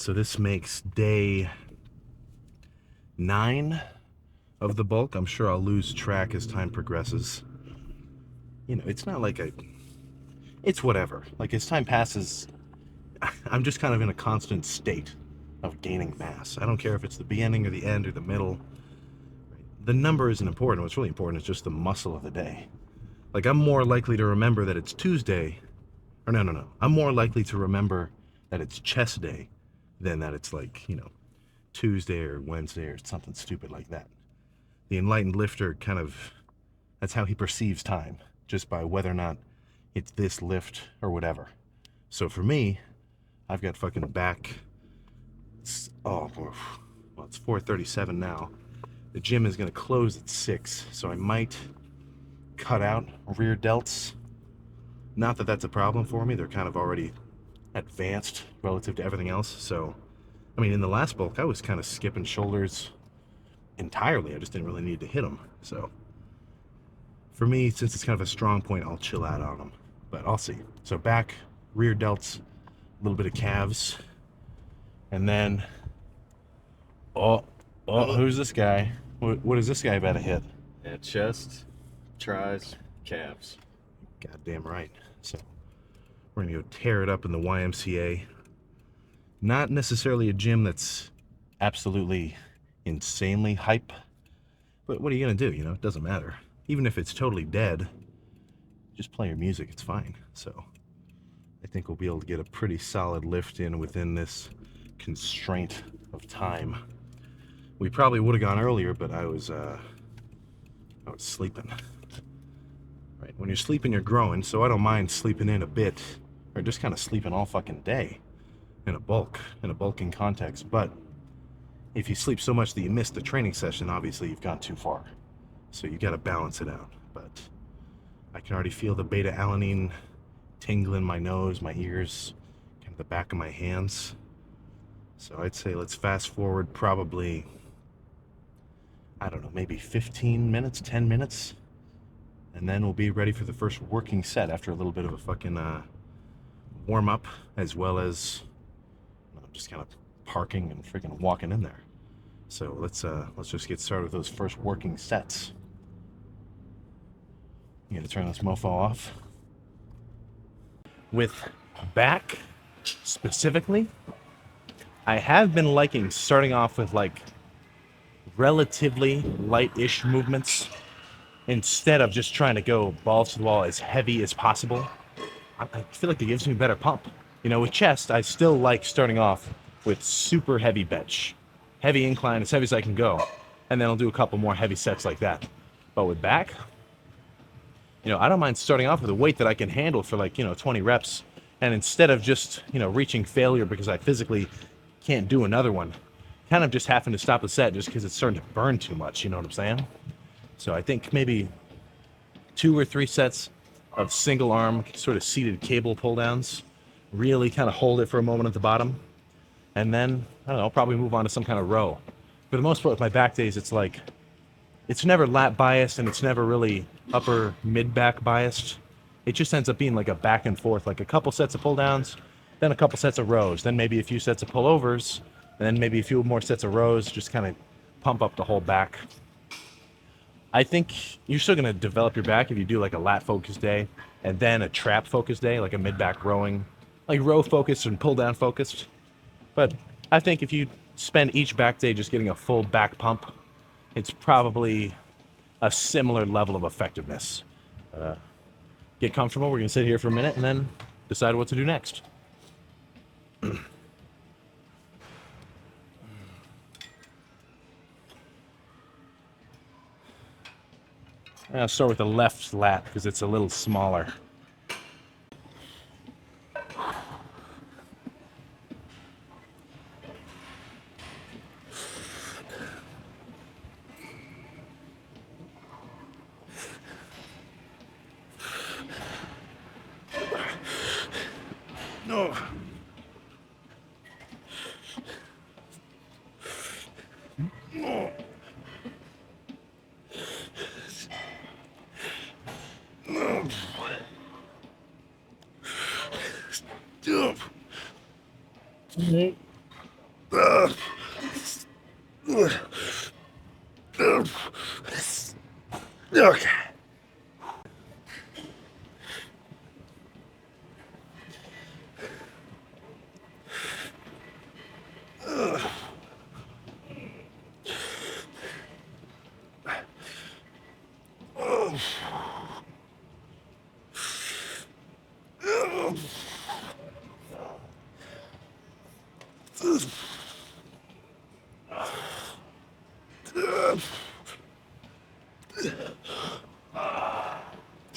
so this makes day 9 of the bulk. I'm sure I'll lose track as time progresses. You know, it's not like it's whatever. Like as time passes, I'm just kind of in a constant state of gaining mass. I don't care if it's the beginning or the end or the middle. The number isn't important. What's really important is just the muscle of the day. Like I'm more likely to remember that it's Tuesday, or no. I'm more likely to remember that it's chest day than that it's like, you know, Tuesday or Wednesday or something stupid like that. The enlightened lifter kind of, that's how he perceives time, just by whether or not it's this lift or whatever. So for me, I've got fucking back, well, it's 4:37 now. The gym is gonna close at 6, so I might cut out rear delts. Not that that's a problem for me, they're kind of already advanced relative to everything else. So, I mean, in the last bulk, I was kind of skipping shoulders entirely. I just didn't really need to hit them. So, for me, since it's kind of a strong point, I'll chill out on them. But I'll see. So back, rear delts, a little bit of calves, and then, who's this guy? What is this guy about to hit? Yeah, chest, tries, calves. Goddamn right. So we're gonna go tear it up in the YMCA. Not necessarily a gym that's absolutely insanely hype, but what are you gonna do? You know, it doesn't matter. Even if it's totally dead, just play your music, it's fine. So I think we'll be able to get a pretty solid lift in within this constraint of time. We probably would have gone earlier, but I was sleeping. Right, when you're sleeping, you're growing, so I don't mind sleeping in a bit, or just kind of sleeping all fucking day in a bulking context. But if you sleep so much that you miss the training session, obviously you've gone too far. So you got to balance it out. But I can already feel the beta alanine tingle in my nose, my ears, kind of the back of my hands. So I'd say let's fast forward probably, I don't know, maybe 15 minutes, 10 minutes. And then we'll be ready for the first working set after a little bit of a fucking warm up, as well as just kind of parking and freaking walking in there. So let's just get started with those first working sets. You gonna turn this mofo off? With back specifically, I have been liking starting off with like relatively light-ish movements instead of just trying to go balls to the wall as heavy as possible. I feel like it gives me a better pump. You know, with chest, I still like starting off with super heavy bench, heavy incline, as heavy as I can go, and then I'll do a couple more heavy sets like that. But with back, you know, I don't mind starting off with a weight that I can handle for like, 20 reps, and instead of just, reaching failure because I physically can't do another one, kind of just having to stop the set just because it's starting to burn too much, you know what I'm saying? So I think maybe 2 or 3 sets of single arm sort of seated cable pull downs, really kind of hold it for a moment at the bottom, and then I don't know, probably move on to some kind of row. For the most part with my back days, it's like it's never lat biased and it's never really upper mid back biased. It just ends up being like a back and forth, like a couple sets of pull downs, then a couple sets of rows, then maybe a few sets of pullovers, and then maybe a few more sets of rows, just kind of pump up the whole back. I think you're still going to develop your back if you do like a lat focused day and then a trap focused day, like a mid back rowing, like row focused and pull down focused. But I think if you spend each back day just getting a full back pump, it's probably a similar level of effectiveness. Get comfortable. We're going to sit here for a minute and then decide what to do next. I'll start with the left lat because it's a little smaller. No. No. Okay.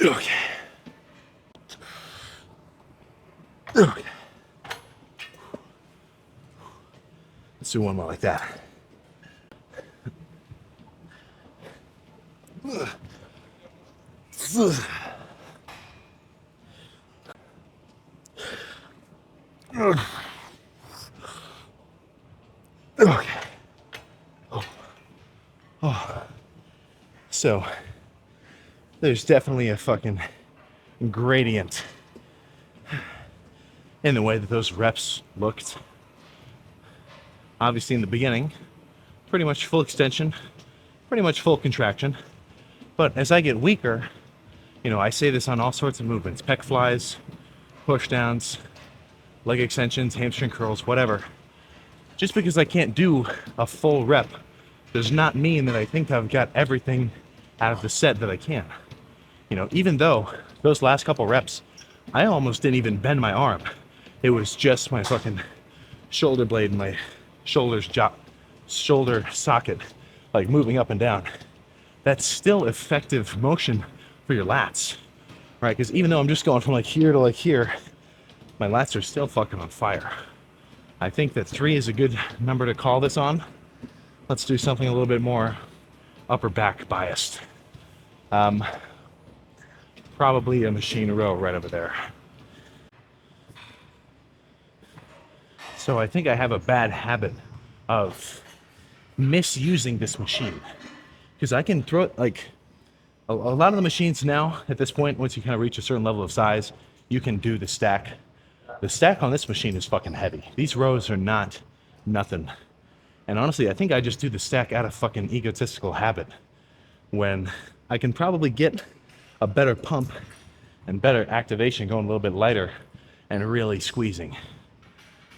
Okay. Okay. Let's do one more like that. Okay. Oh. So, there's definitely a fucking gradient in the way that those reps looked. Obviously, in the beginning, pretty much full extension, pretty much full contraction. But as I get weaker, I say this on all sorts of movements, pec flies, push downs, leg extensions, hamstring curls, whatever. Just because I can't do a full rep does not mean that I think I've got everything out of the set that I can. Even though those last couple reps, I almost didn't even bend my arm. It was just my fucking shoulder blade and my shoulder socket, like moving up and down. That's still effective motion for your lats, right? Because even though I'm just going from like here to like here, my lats are still fucking on fire. I think that 3 is a good number to call this on. Let's do something a little bit more upper back biased. Probably a machine row right over there. So I think I have a bad habit of misusing this machine, because I can throw it like a lot of the machines now at this point. Once you kind of reach a certain level of size, you can do the stack. The stack on this machine is fucking heavy. These rows are not nothing. And honestly, I think I just do the stack out of fucking egotistical habit, when I can probably get a better pump and better activation going a little bit lighter and really squeezing.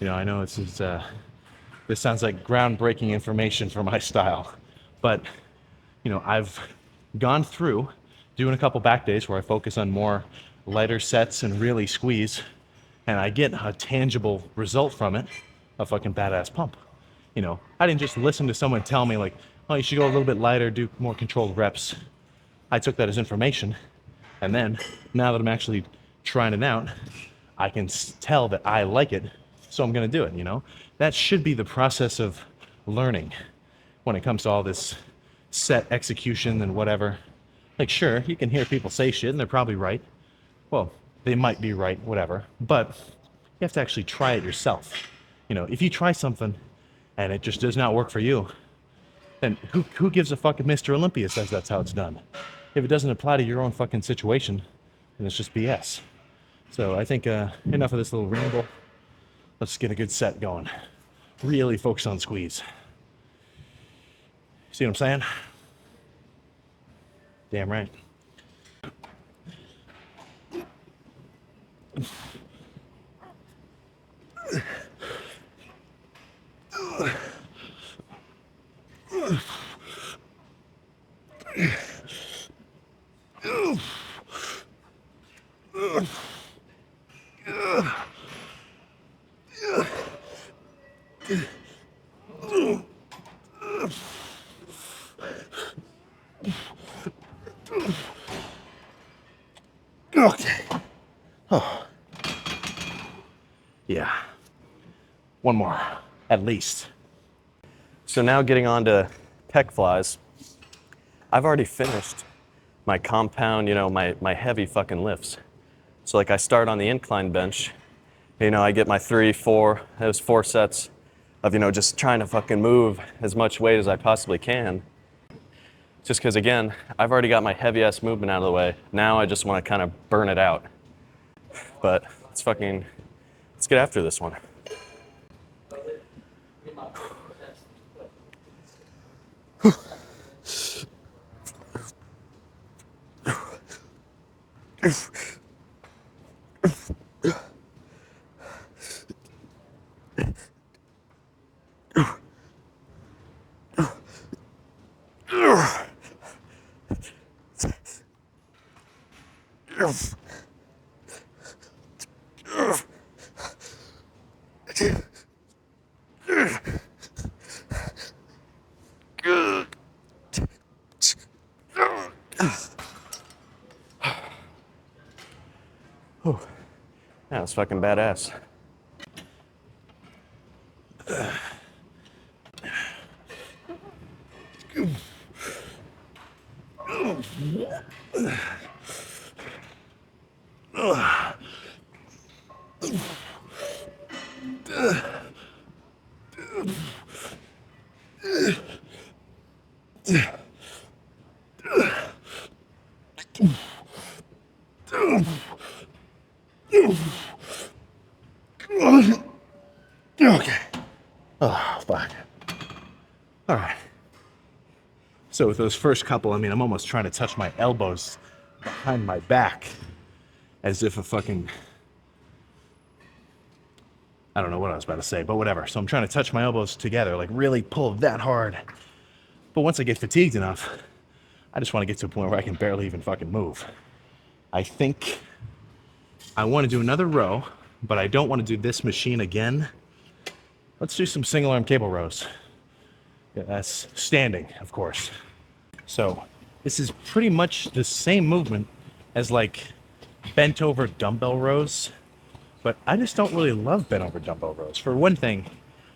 I know this sounds like groundbreaking information for my style, but I've gone through doing a couple back days where I focus on more lighter sets and really squeeze, and I get a tangible result from it, a fucking badass pump. I didn't just listen to someone tell me like, oh, you should go a little bit lighter, do more controlled reps. I took that as information, and then now that I'm actually trying it out, I can tell that I like it, so I'm going to do it. That should be the process of learning when it comes to all this set execution and whatever. Like, sure, you can hear people say shit and they're probably right. Well, they might be right, whatever, but you have to actually try it yourself. If you try something and it just does not work for you, then who gives a fuck if Mr. Olympia says that's how it's done? If it doesn't apply to your own fucking situation, then it's just BS. So I think enough of this little ramble. Let's get a good set going. Really focus on squeeze. See what I'm saying? Damn right. Okay. Oh. Yeah. One more, at least. So now getting on to pec flies. I've already finished my compound, my heavy fucking lifts. So like I start on the incline bench, I get my 3, 4, those 4 sets of, just trying to fucking move as much weight as I possibly can. Just because, again, I've already got my heavy ass movement out of the way. Now I just want to kind of burn it out. But let's get after this one. That was fucking badass. Okay. Oh, fuck. All right. So with those first couple, I mean, I'm almost trying to touch my elbows behind my back as if a fucking... I don't know what I was about to say, but whatever. So I'm trying to touch my elbows together, like really pull that hard. But once I get fatigued enough, I just want to get to a point where I can barely even fucking move. I think I want to do another row, but I don't want to do this machine again. Let's do some single arm cable rows. Yeah, that's standing, of course. So this is pretty much the same movement as like bent over dumbbell rows, but I just don't really love bent over dumbbell rows. For one thing,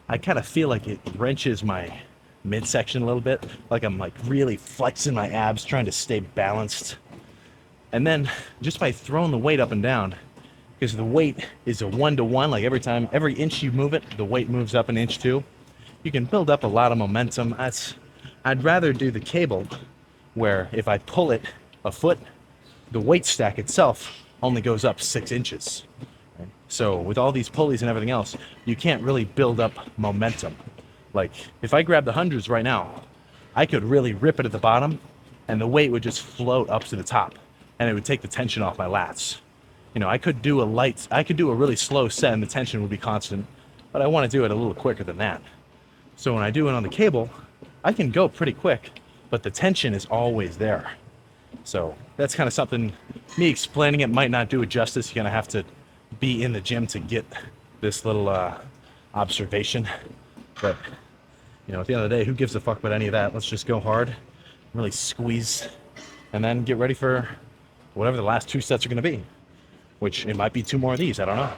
I kind of feel like it wrenches my midsection a little bit, like I'm like really flexing my abs, trying to stay balanced. And then just by throwing the weight up and down, because the weight is a 1-to-1, like every inch you move it, the weight moves up an inch too. You can build up a lot of momentum. I'd rather do the cable where if I pull it a foot, the weight stack itself only goes up 6 inches. Right? So with all these pulleys and everything else, you can't really build up momentum. Like if I grab the hundreds right now, I could really rip it at the bottom and the weight would just float up to the top and it would take the tension off my lats. You know, I could do a really slow set and the tension would be constant, but I want to do it a little quicker than that. So when I do it on the cable, I can go pretty quick, but the tension is always there. So that's kind of something, me explaining it might not do it justice. You're going to have to be in the gym to get this little observation. But, you know, at the end of the day, who gives a fuck about any of that? Let's just go hard, really squeeze, and then get ready for whatever the last 2 sets are going to be. Which it might be 2 more of these, I don't know.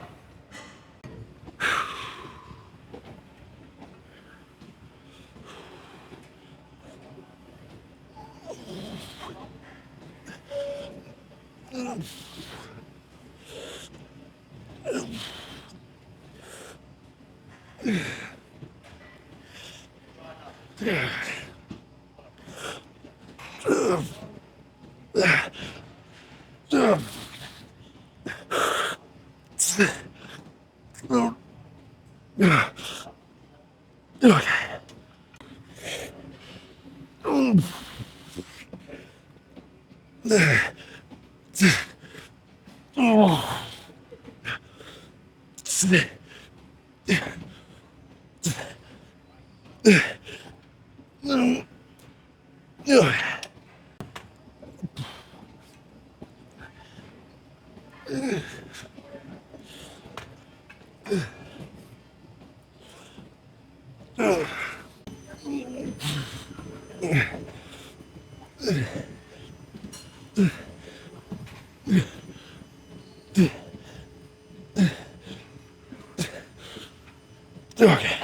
Okay.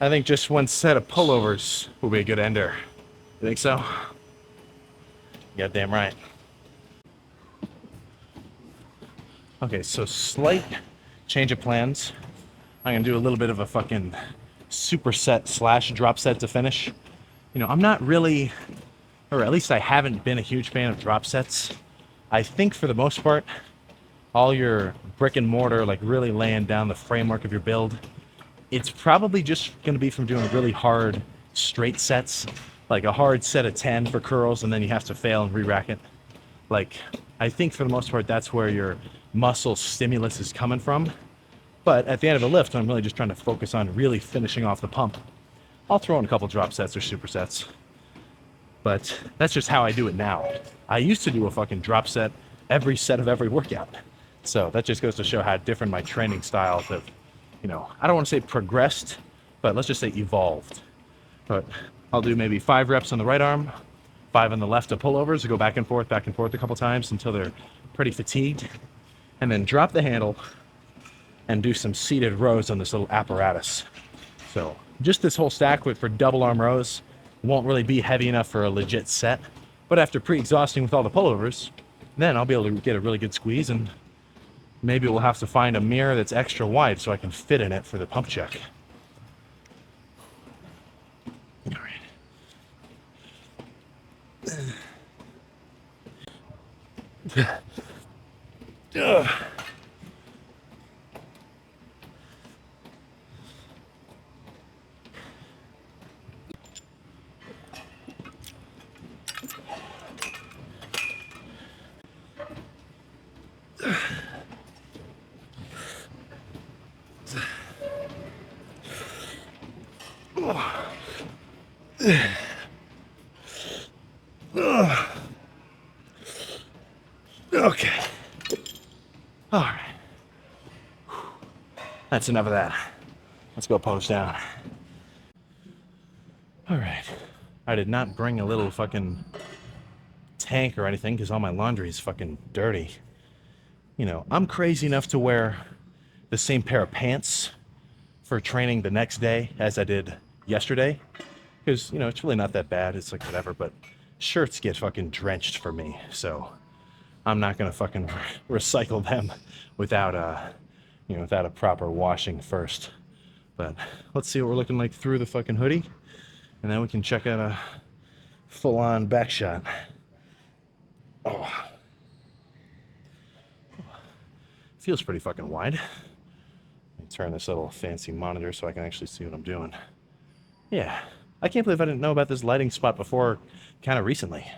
I think just 1 set of pullovers will be a good ender. You think so? Goddamn right. Okay, so slight change of plans. I'm gonna do a little bit of a fucking superset / drop set to finish. You know, I'm not really, or at least I haven't been a huge fan of drop sets. I think for the most part, all your brick and mortar, like really laying down the framework of your build, it's probably just going to be from doing really hard straight sets like a hard set of 10 for curls, and then you have to fail and re-rack it. Like, I think for the most part, that's where your muscle stimulus is coming from. But at the end of a lift, I'm really just trying to focus on really finishing off the pump. I'll throw in a couple drop sets or supersets. But that's just how I do it now. I used to do a fucking drop set every set of every workout. So that just goes to show how different my training styles have, I don't want to say progressed, but let's just say evolved. But I'll do maybe 5 reps on the right arm, 5 on the left of pullovers, go back and forth a couple times until they're pretty fatigued, and then drop the handle and do some seated rows on this little apparatus. So just this whole stack for double arm rows won't really be heavy enough for a legit set, but after pre-exhausting with all the pullovers, then I'll be able to get a really good squeeze, and maybe we'll have to find a mirror that's extra wide so I can fit in it for the pump check. All right. Okay. All right. That's enough of that. Let's go pose down. All right. I did not bring a little fucking tank or anything because all my laundry is fucking dirty. I'm crazy enough to wear the same pair of pants for training the next day as I did yesterday. Because, it's really not that bad. It's like whatever, but shirts get fucking drenched for me. So I'm not going to fucking recycle them without a proper washing first. But let's see what we're looking like through the fucking hoodie. And then we can check out a full-on back shot. Oh. Feels pretty fucking wide. Let me turn this little fancy monitor so I can actually see what I'm doing. Yeah. I can't believe I didn't know about this lighting spot before kind of recently.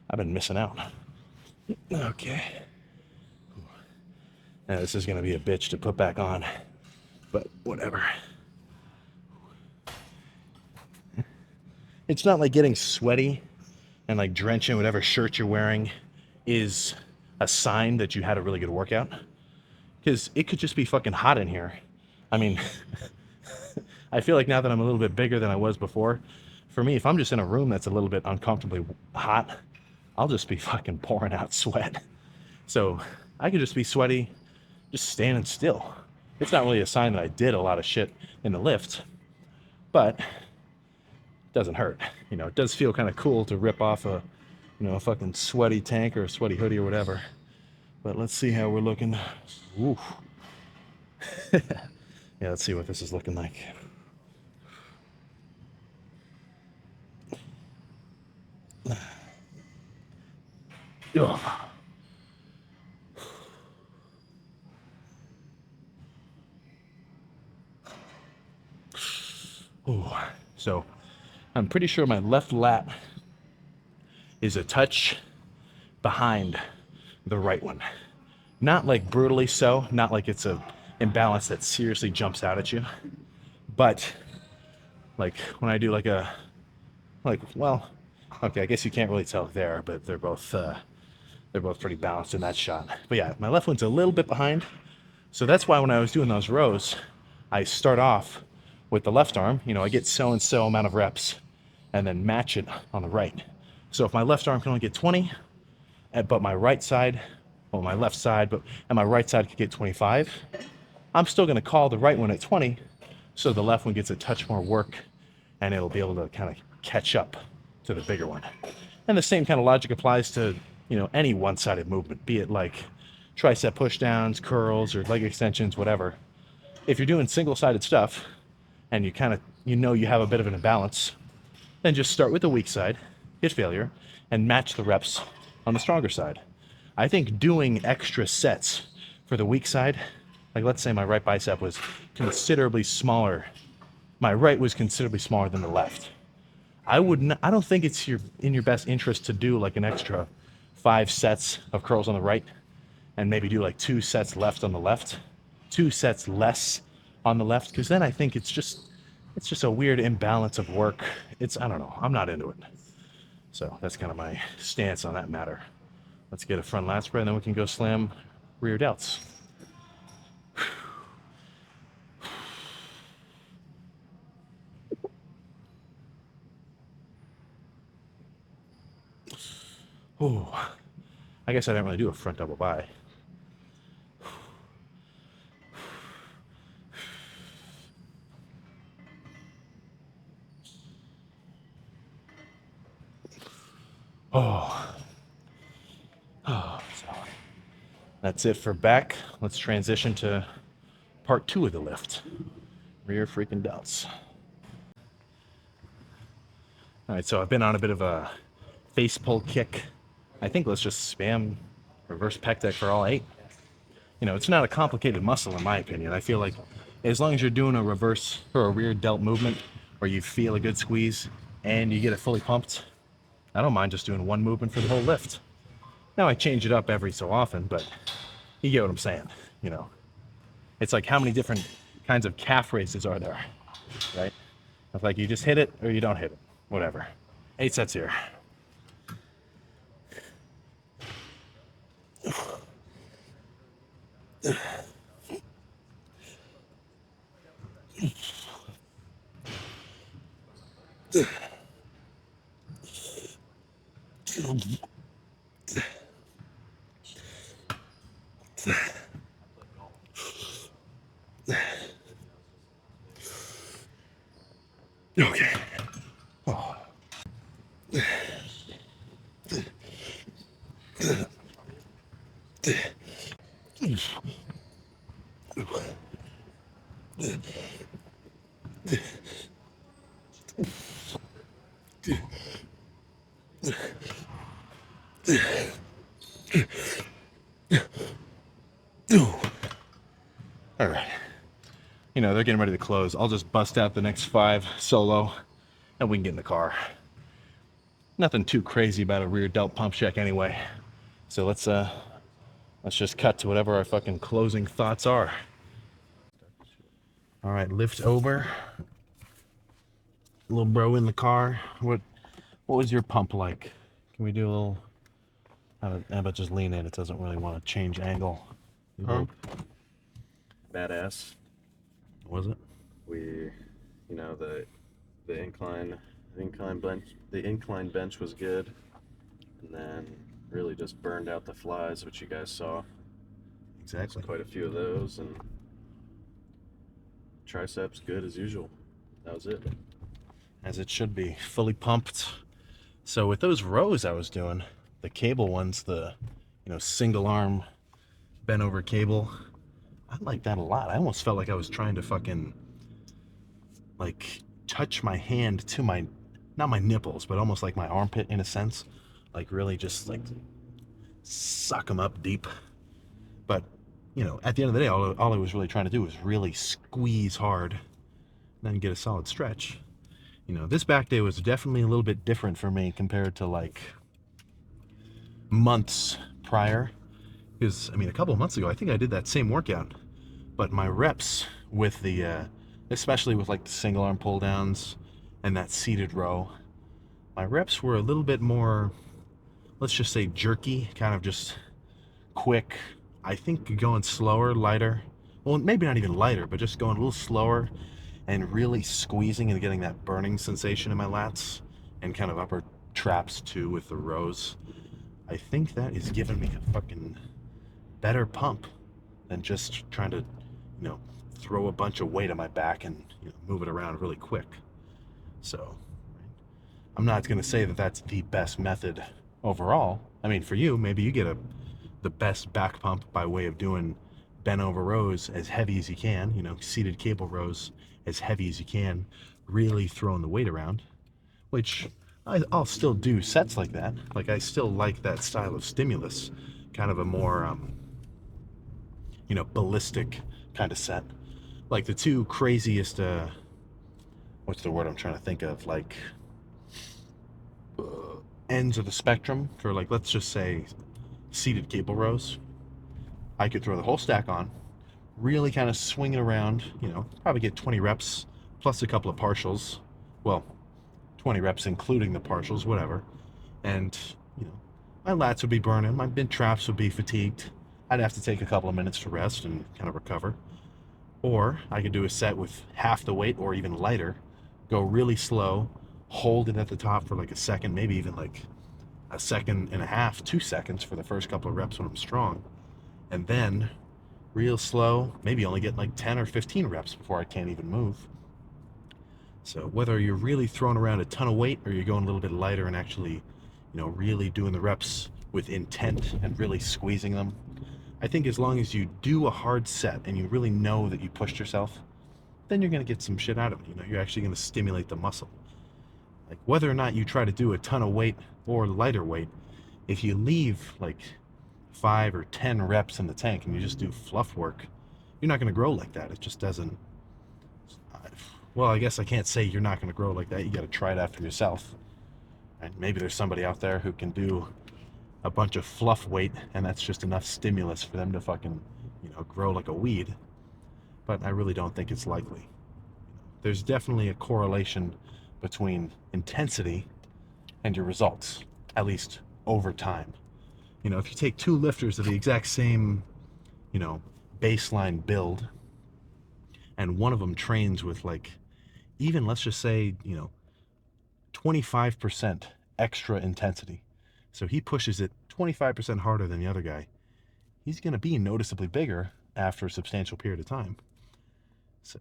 I've been missing out. Okay. Now this is going to be a bitch to put back on, but whatever. It's not like getting sweaty and like drenching whatever shirt you're wearing is a sign that you had a really good workout. Because it could just be fucking hot in here. I mean, I feel like now that I'm a little bit bigger than I was before, for me, if I'm just in a room that's a little bit uncomfortably hot, I'll just be fucking pouring out sweat. So I could just be sweaty, just standing still. It's not really a sign that I did a lot of shit in the lift, but it doesn't hurt. It does feel kind of cool to rip off a fucking sweaty tank or a sweaty hoodie or whatever. But let's see how we're looking. Ooh. Yeah, let's see what this is looking like. Ugh. Ooh. So I'm pretty sure my left lat is a touch behind the right one. Not like brutally so, not like it's a imbalance that seriously jumps out at you, but like when I do okay, I guess you can't really tell there, but they're both pretty balanced in that shot. But yeah, my left one's a little bit behind, so that's why when I was doing those rows, I start off with the left arm. I get so and so amount of reps, and then match it on the right. So if my left arm can only get 20, but my right side, well, my left side, and my right side could get 25, I'm still going to call the right one at 20, so the left one gets a touch more work, and it'll be able to kind of catch up to the bigger one. And the same kind of logic applies to, any one-sided movement, be it like tricep pushdowns, curls, or leg extensions, whatever. If you're doing single-sided stuff, and you kind of, you have a bit of an imbalance, then just start with the weak side, hit failure, and match the reps on the stronger side. I think doing extra sets for the weak side, like let's say my right bicep was considerably smaller. My right was considerably smaller than the left. I don't think it's in your best interest to do like an extra 5 sets of curls on the right and maybe do like 2 sets left on the left, 2 sets less on the left, because then I think it's just a weird imbalance of work. I don't know. I'm not into it. So that's kind of my stance on that matter. Let's get a front lat spread, and then we can go slam rear delts. Oh, I guess I didn't really do a front double by. Oh, so that's it for back. Let's transition to part 2 of the lift. Rear freaking delts. All right, so I've been on a bit of a face pull kick. I think let's just spam reverse pec deck for all 8. You know, it's not a complicated muscle in my opinion. I feel like as long as you're doing a reverse or a rear delt movement where you feel a good squeeze and you get it fully pumped, I don't mind just doing one movement for the whole lift. Now I change it up every so often, but you get what I'm saying, you know. It's like how many different kinds of calf raises are there, right? It's like you just hit it or you don't hit it, whatever. 8 sets here. Okay. Oh. All right. You know, they're getting ready to close. I'll just bust out the next 5 solo and we can get in the car. Nothing too crazy about a rear delt pump check anyway. So let's just cut to whatever our fucking closing thoughts are. All right, lift over. Little bro in the car. What was your pump like? Can we do a little? How about just lean in? It doesn't really want to change angle. Pump. Badass. Was it? We, you know, the incline bench was good, and then really just burned out the flies, which you guys saw. Exactly. Quite a few of those, and triceps good as usual. That was it. As it should be, fully pumped. So with those rows I was doing, the cable ones, the single arm bent over cable, I like that a lot. I almost felt like I was trying to fucking like touch my hand to my, not my nipples, but almost like my armpit in a sense, like really just like suck them up deep. But at the end of the day, all I was really trying to do was really squeeze hard and then get a solid stretch. This back day was definitely a little bit different for me compared to like months prior. Because, a couple of months ago, I think I did that same workout, but my reps with the, especially with like the single arm pull downs and that seated row, my reps were a little bit more, let's just say jerky, kind of just quick. I think going slower, lighter, well, maybe not even lighter, but just going a little slower and really squeezing and getting that burning sensation in my lats and kind of upper traps too with the rows. I think that is giving me a fucking better pump than just trying to, throw a bunch of weight on my back and move it around really quick. So I'm not going to say that that's the best method overall. For you, maybe you get the best back pump by way of doing bent over rows as heavy as you can, seated cable rows as heavy as you can, really throwing the weight around, which I'll still do sets like that. Like I still like that style of stimulus, kind of a more, ballistic kind of set. Like the two craziest, what's the word I'm trying to think of? Like ends of the spectrum for, like, let's just say seated cable rows, I could throw the whole stack on, really kind of swing it around, probably get 20 reps plus a couple of partials. Well, 20 reps including the partials, whatever. And, you know, my lats would be burning, my mid traps would be fatigued. I'd have to take a couple of minutes to rest and kind of recover. Or I could do a set with half the weight or even lighter, go really slow, hold it at the top for like a second, maybe even like a second and a half, 2 seconds for the first couple of reps when I'm strong. And then real slow, maybe only get like 10 or 15 reps before I can't even move. So whether you're really throwing around a ton of weight or you're going a little bit lighter and actually, really doing the reps with intent and really squeezing them, I think as long as you do a hard set and you really know that you pushed yourself, then you're going to get some shit out of it. You're actually going to stimulate the muscle. Like whether or not you try to do a ton of weight or lighter weight, if you leave like 5 or 10 reps in the tank and you just do fluff work, you're not going to grow like that. It just doesn't. Well, I guess I can't say you're not going to grow like that. You got to try it out for yourself. And maybe there's somebody out there who can do a bunch of fluff weight, and that's just enough stimulus for them to fucking, grow like a weed. But I really don't think it's likely. There's definitely a correlation between intensity and your results, at least over time. If you take two lifters of the exact same, baseline build, and one of them trains with like, even let's just say, 25% extra intensity. So he pushes it 25% harder than the other guy. He's going to be noticeably bigger after a substantial period of time. So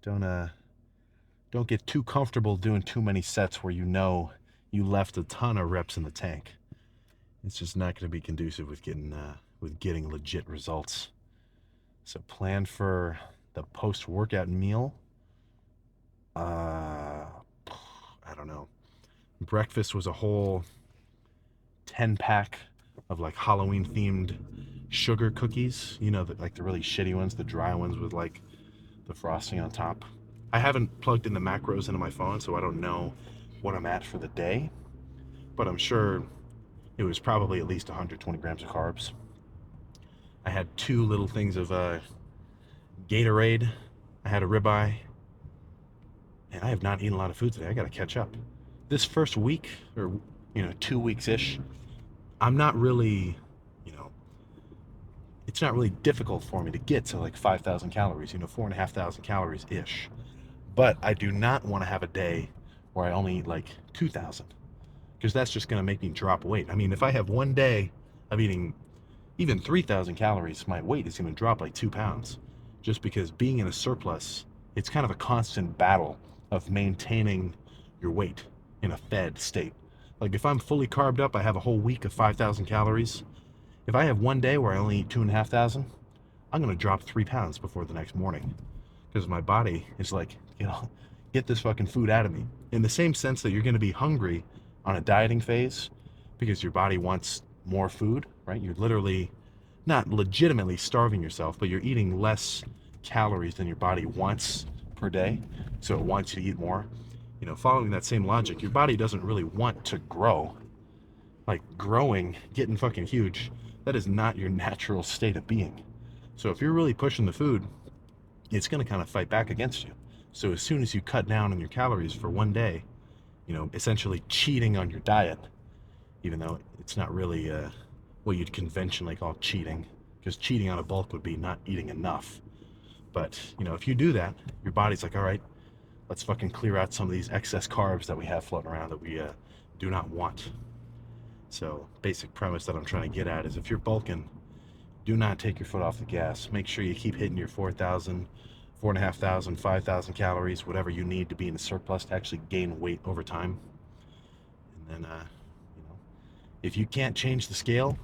don't get too comfortable doing too many sets where you left a ton of reps in the tank. It's just not going to be conducive with getting legit results. So plan for the post-workout meal. I don't know. Breakfast was a whole 10-pack of like Halloween themed sugar cookies, like the really shitty ones, the dry ones with like the frosting on top. I haven't plugged in the macros into my phone, so I don't know what I'm at for the day, but I'm sure it was probably at least 120 grams of carbs. I had 2 little things of Gatorade. I had a ribeye, and I have not eaten a lot of food today. I got to catch up. This first week, or 2 weeks ish, I'm not really, it's not really difficult for me to get to like 5,000 calories, 4,500 calories ish. But I do not want to have a day where I only eat like 2,000, because that's just going to make me drop weight. I mean, if I have one day of eating even 3,000 calories, my weight is going to drop like 2 pounds, just because being in a surplus, it's kind of a constant battle of maintaining your weight in a fed state. Like if I'm fully carved up, I have a whole week of 5,000 calories. If I have one day where I only eat 2,500, I'm going to drop 3 pounds before the next morning, because my body is like, get this fucking food out of me. In the same sense that you're going to be hungry on a dieting phase because your body wants more food, right? You're literally not legitimately starving yourself, but you're eating less calories than your body wants per day, so it wants you to eat more. Following that same logic, your body doesn't really want to grow. Like growing, getting fucking huge, that is not your natural state of being. So if you're really pushing the food, it's going to kind of fight back against you. So as soon as you cut down on your calories for one day, essentially cheating on your diet, even though it's not really what you'd conventionally call cheating, because cheating on a bulk would be not eating enough. But, if you do that, your body's like, all right, let's fucking clear out some of these excess carbs that we have floating around that we do not want. So basic premise that I'm trying to get at is if you're bulking, do not take your foot off the gas. Make sure you keep hitting your 4,000, 4,500, 5,000 calories, whatever you need to be in a surplus to actually gain weight over time. And then, if you can't change the scale,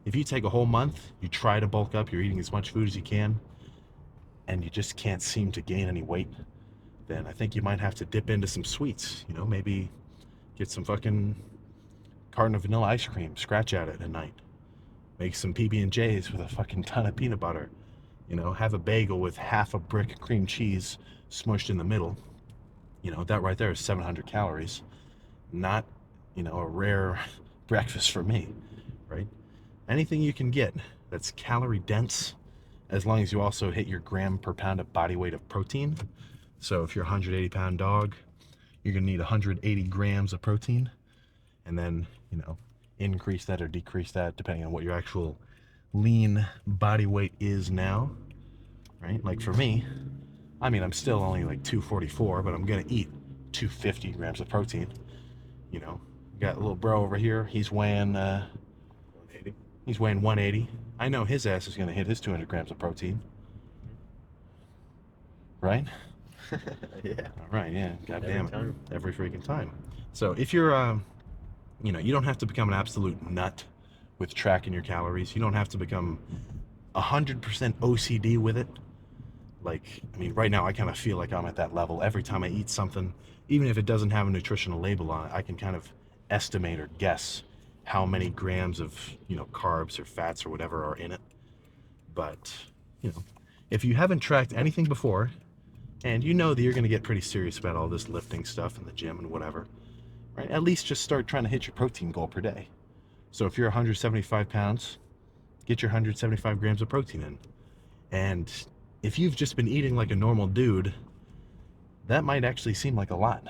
if you take a whole month, you try to bulk up, you're eating as much food as you can, and you just can't seem to gain any weight, then I think you might have to dip into some sweets. Maybe get some fucking carton of vanilla ice cream, scratch at it at night. Make some PB&Js with a fucking ton of peanut butter. Have a bagel with half a brick cream cheese smushed in the middle. That right there is 700 calories. Not, a rare breakfast for me, right? Anything you can get that's calorie dense, as long as you also hit your gram per pound of body weight of protein. So if you're a 180-pound dog, you're gonna need 180 grams of protein, and then increase that or decrease that depending on what your actual lean body weight is now, right? Like for me, I mean, I'm still only like 244, but I'm gonna eat 250 grams of protein. Got a little bro over here. He's weighing 180. he's weighing 180. I know his ass is gonna hit his 200 grams of protein, right? Yeah. All right, yeah. God Every damn it, time. every freaking time. So if you're, you don't have to become an absolute nut with tracking your calories. You don't have to become 100% OCD with it. Like, I mean, right now I kind of feel like I'm at that level. Every time I eat something, even if it doesn't have a nutritional label on it, I can kind of estimate or guess how many grams of, carbs or fats or whatever are in it. But, you know, if you haven't tracked anything before, and you know that you're going to get pretty serious about all this lifting stuff in the gym and whatever, right? At least just start trying to hit your protein goal per day. So if you're 175 pounds, get your 175 grams of protein in. And if you've just been eating like a normal dude, that might actually seem like a lot.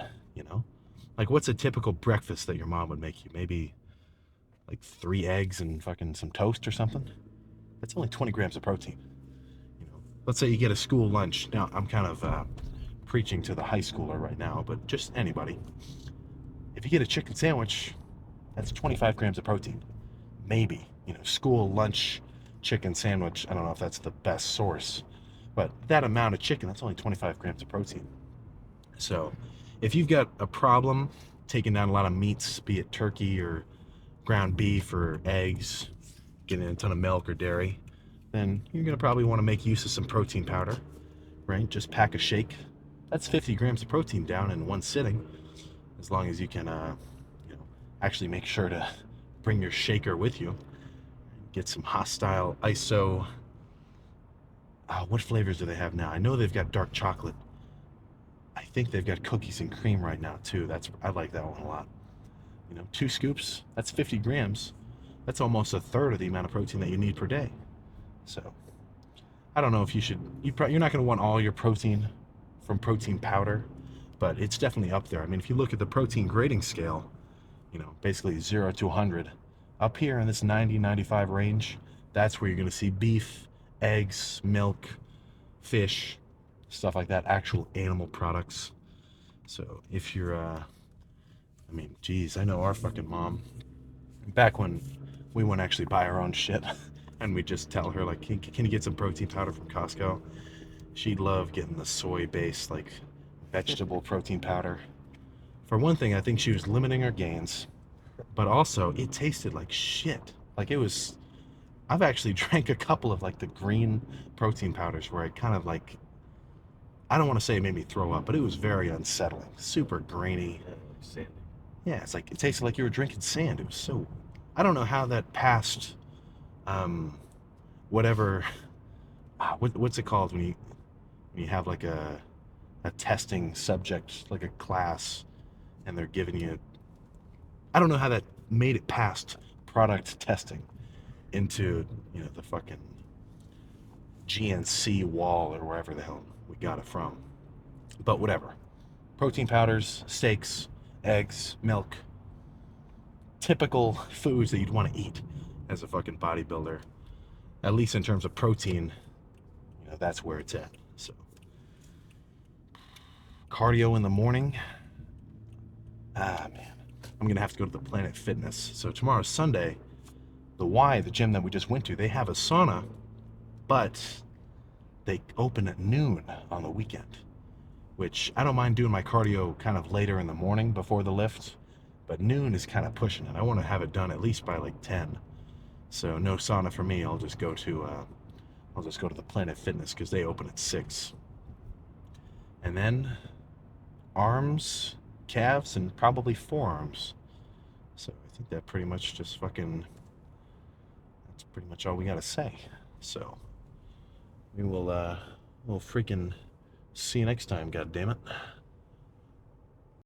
Like, what's a typical breakfast that your mom would make you? Maybe like 3 eggs and fucking some toast or something? That's only 20 grams of protein. Let's say you get a school lunch. Now, I'm kind of preaching to the high schooler right now, but just anybody. If you get a chicken sandwich, that's 25 grams of protein. Maybe. School lunch chicken sandwich, I don't know if that's the best source, but that amount of chicken, that's only 25 grams of protein. So if you've got a problem taking down a lot of meats, be it turkey or ground beef or eggs, getting a ton of milk or dairy, then you're going to probably want to make use of some protein powder, right? Just pack a shake. That's 50 grams of protein down in one sitting, as long as you can actually make sure to bring your shaker with you. Get some hostile ISO. What flavors do they have now? I know they've got dark chocolate. I think they've got cookies and cream right now too. I like that one a lot. 2 scoops, that's 50 grams. That's almost a third of the amount of protein that you need per day. So I don't know if you're not going to want all your protein from protein powder, but it's definitely up there. I mean, if you look at the protein grading scale, basically 0 to 100, up here in this 90, 95 range, that's where you're going to see beef, eggs, milk, fish, stuff like that, actual animal products. So if you're, geez, I know our fucking mom, back when we wouldn't actually buy our own shit, and we just tell her, like, can you get some protein powder from Costco? She'd love getting the soy-based, like, vegetable protein powder. For one thing, I think she was limiting her gains, but also it tasted like shit. Like, I've actually drank a couple of like the green protein powders where I kind of like, I don't want to say it made me throw up, but it was very unsettling. Super grainy. Yeah, like sandy. Yeah, it's like, it tasted like you were drinking sand. It was so, I don't know how that passed, whatever, what's it called when you have like a testing subject, like a class, and they're giving you, I don't know how that made it past product testing into, the fucking GNC wall or wherever the hell we got it from. But whatever. Protein powders, steaks, eggs, milk. Typical foods that you'd want to eat as a fucking bodybuilder. At least in terms of protein, that's where it's at. So, cardio in the morning. Man. I'm going to have to go to the Planet Fitness. So tomorrow's Sunday. The gym that we just went to, they have a sauna, but they open at noon on the weekend, which I don't mind doing my cardio kind of later in the morning before the lift, but noon is kind of pushing it. I want to have it done at least by like 10. So no sauna for me. I'll just go to the Planet Fitness because they open at 6. And then arms, calves, and probably forearms. So I think that pretty much just that's pretty much all we gotta say. So we'll freaking see you next time, God damn it.